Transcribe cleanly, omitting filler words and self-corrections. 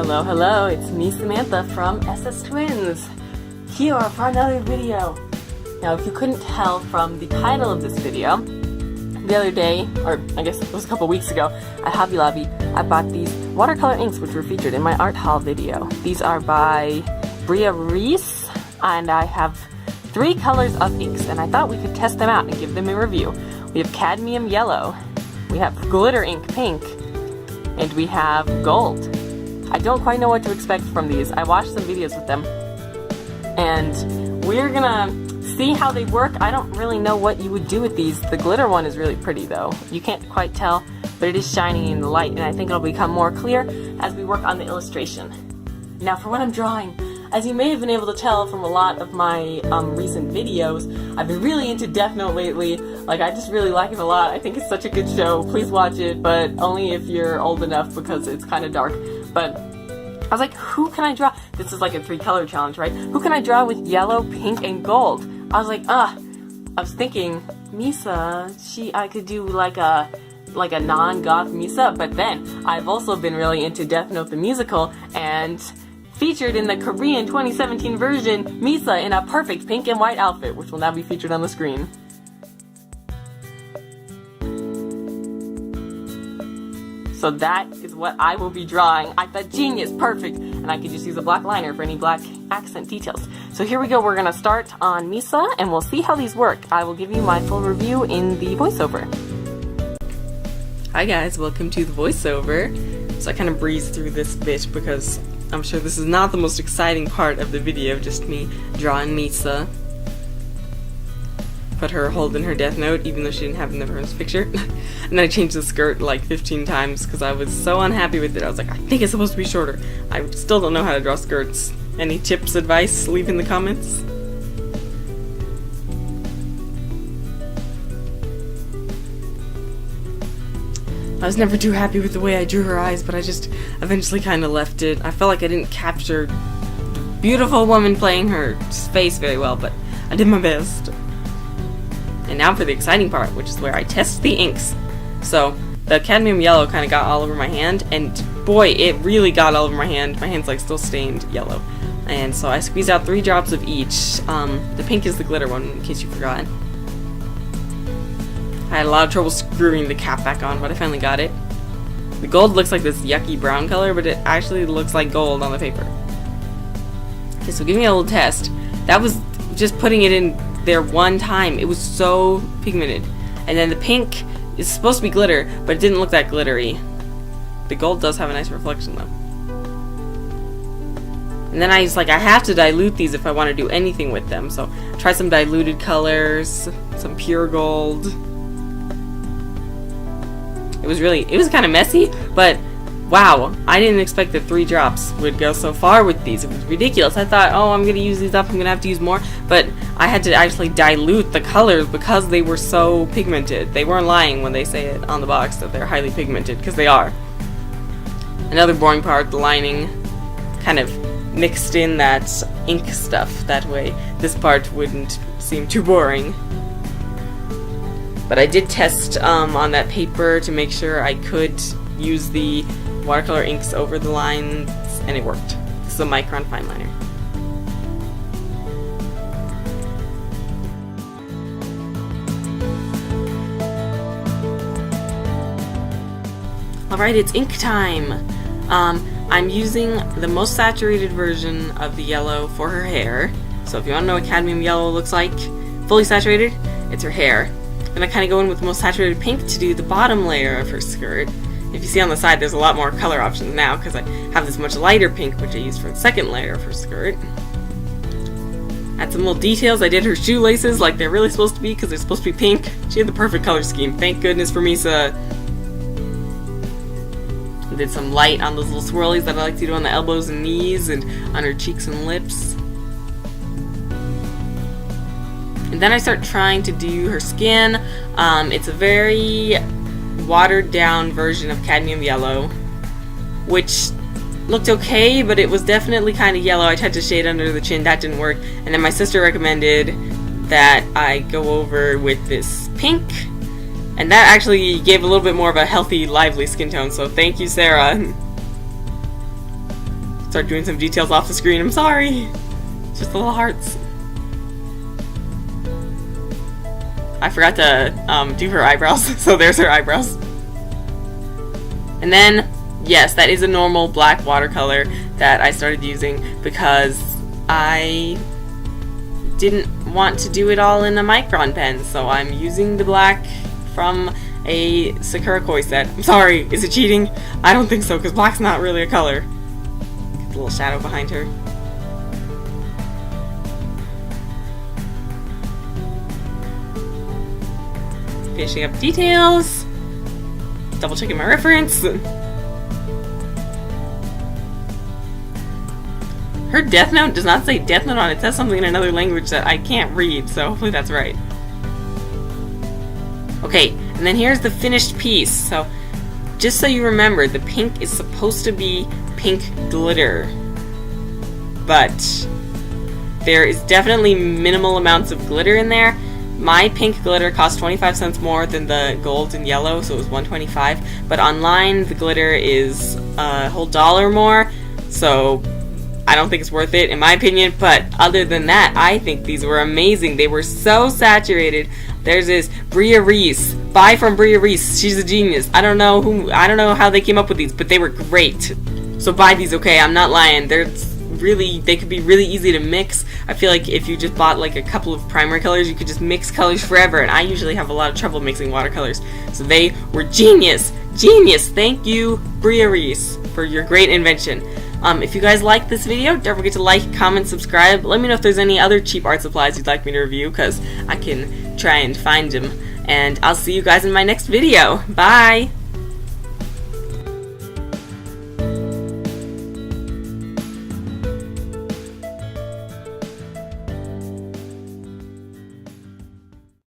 Hello, hello, it's me, Samantha from SStwins, here for another video. Now, if you couldn't tell from the title of this video, the other day, or I guess it was a couple weeks ago, at Hobby Lobby, I bought these watercolor inks which were featured in my art haul video. These are by Brea Reese, and I have 3 colors of inks, and I thought we could test them out and give them a review. We have cadmium yellow, we have glitter ink pink, and we have gold. I don't quite know what to expect from these. I watched some videos with them, and we're gonna see how they work. I don't really know what you would do with these. The glitter one is really pretty though. You can't quite tell, but it is shining in the light, and I think it'll become more clear as we work on the illustration. Now for what I'm drawing, as you may have been able to tell from a lot of my recent videos, I've been really into Death Note lately. Like, I just really like it a lot. I think it's such a good show. Please watch it, but only if you're old enough because it's kind of dark. But I was like, who can I draw? This is like a 3-color challenge, right? Who can I draw with yellow, pink, and gold? I was like, I was thinking, Misa, I could do like a non-goth Misa, but then I've also been really into Death Note the musical, and featured in the Korean 2017 version, Misa in a perfect pink and white outfit, which will now be featured on the screen. So that is what I will be drawing. I thought, genius, perfect, and I could just use a black liner for any black accent details. So here we go, we're gonna start on Misa, and we'll see how these work. I will give you my full review in the voiceover. Hi guys, welcome to the voiceover. So I kind of breezed through this bit because I'm sure this is not the most exciting part of the video, just me drawing Misa. Put her holding her Death Note, even though she didn't have it in the reference picture. And I changed the skirt like 15 times because I was so unhappy with it. I was like, I think it's supposed to be shorter. I still don't know how to draw skirts. Any tips, advice, leave in the comments. I was never too happy with the way I drew her eyes, but I just eventually kind of left it. I felt like I didn't capture the beautiful woman playing her face very well, but I did my best. And now for the exciting part, which is where I test the inks. So the cadmium yellow kind of got all over my hand, and boy, it really got all over my hand. My hand's like still stained yellow. And so I squeezed out 3 drops of each. The pink is the glitter one, in case you forgot. I had a lot of trouble screwing the cap back on, but I finally got it. The gold looks like this yucky brown color, but it actually looks like gold on the paper. Okay, so give me a little test. That was just putting it in there one time. It was so pigmented. And then the pink is supposed to be glitter, but it didn't look that glittery. The gold does have a nice reflection though. And then I was like, I have to dilute these if I want to do anything with them. So try some diluted colors, some pure gold. It was kind of messy, but wow, I didn't expect that 3 drops would go so far with these. It was ridiculous. I thought, oh, I'm going to use these up, I'm going to have to use more, but I had to actually dilute the colors because they were so pigmented. They weren't lying when they say it on the box that they're highly pigmented, because they are. Another boring part, the lining kind of mixed in that ink stuff. That way this part wouldn't seem too boring. But I did test on that paper to make sure I could use the watercolor inks over the lines, and it worked. This is a micron fine liner. Alright, it's ink time! I'm using the most saturated version of the yellow for her hair. So if you want to know what cadmium yellow looks like, fully saturated, it's her hair. And I kind of go in with the most saturated pink to do the bottom layer of her skirt. If you see on the side, there's a lot more color options now because I have this much lighter pink, which I use for the second layer of her skirt. Add some little details. I did her shoelaces like they're really supposed to be because they're supposed to be pink. She had the perfect color scheme. Thank goodness for Misa. I did some light on those little swirlies that I like to do on the elbows and knees and on her cheeks and lips. And then I start trying to do her skin. It's a very watered down version of cadmium yellow, which looked okay, but it was definitely kind of yellow. I tried to shade under the chin, that didn't work. And then my sister recommended that I go over with this pink, and that actually gave a little bit more of a healthy, lively skin tone, so thank you, Sarah. start doing some details off the screen. I'm sorry. Just the little hearts. I forgot to do her eyebrows, so there's her eyebrows. And then, yes, that is a normal black watercolor that I started using because I didn't want to do it all in a micron pen, so I'm using the black from a Sakura Koi set. I'm sorry, is it cheating? I don't think so, because black's not really a color. Get the little shadow behind her. Finishing up details. Double checking my reference. Her Death Note does not say Death Note on it. It says something in another language that I can't read, so hopefully that's right. Okay, and then here's the finished piece. So, just so you remember, the pink is supposed to be pink glitter. But there is definitely minimal amounts of glitter in there. My pink glitter cost 25 cents more than the gold and yellow, so it was $1.25. But online, the glitter is a whole $1 more, so I don't think it's worth it, in my opinion. But other than that, I think these were amazing. They were so saturated. There's this Brea Reese. Buy from Brea Reese. She's a genius. I don't know how they came up with these, but they were great. So buy these, okay? I'm not lying. They could be really easy to mix. I feel like if you just bought like a couple of primary colors, you could just mix colors forever, and I usually have a lot of trouble mixing watercolors. So they were genius. Genius! Thank you, Brea Reese, for your great invention. If you guys liked this video, don't forget to like, comment, subscribe. Let me know if there's any other cheap art supplies you'd like me to review, because I can try and find them. And I'll see you guys in my next video. Bye!